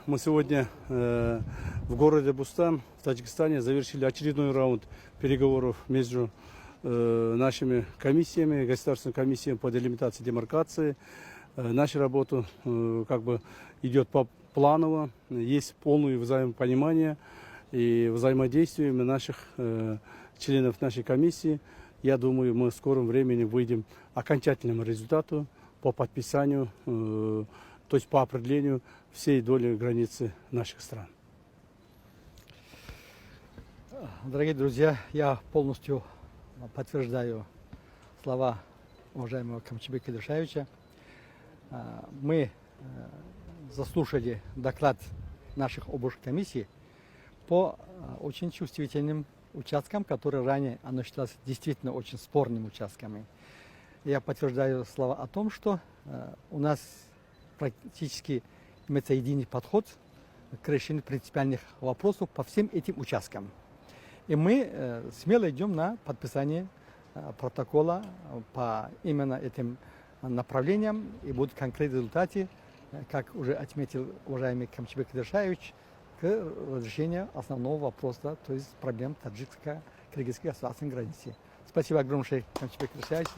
Мы сегодня в городе Бустан, в Таджикистане, завершили очередной раунд переговоров между нашими комиссиями, государственной комиссией по делимитации и демаркации. Наша работа идет по планово, есть полное взаимопонимание и взаимодействие наших членов нашей комиссии. Я думаю, мы в скором времени выйдем к окончательному результату по подписанию, то есть по определению всей доли границы наших стран. Дорогие друзья, я полностью подтверждаю слова уважаемого Камчыбека Кадыршаевича. Мы заслушали доклад наших обоих комиссий по очень чувствительным участкам, которые ранее оно считалось действительно очень спорными участками. Я подтверждаю слова о том, что у нас практически имеется единый подход к решению принципиальных вопросов по всем этим участкам. И мы смело идем на подписание протокола по именно этим направлениям, и будут конкретные результаты, как уже отметил уважаемый Камчыбек Кадыршаевич, к разрешению основного вопроса, то есть проблем таджикско-кыргызской государственной границы. Спасибо огромное, Камчыбек Кадыршаевич.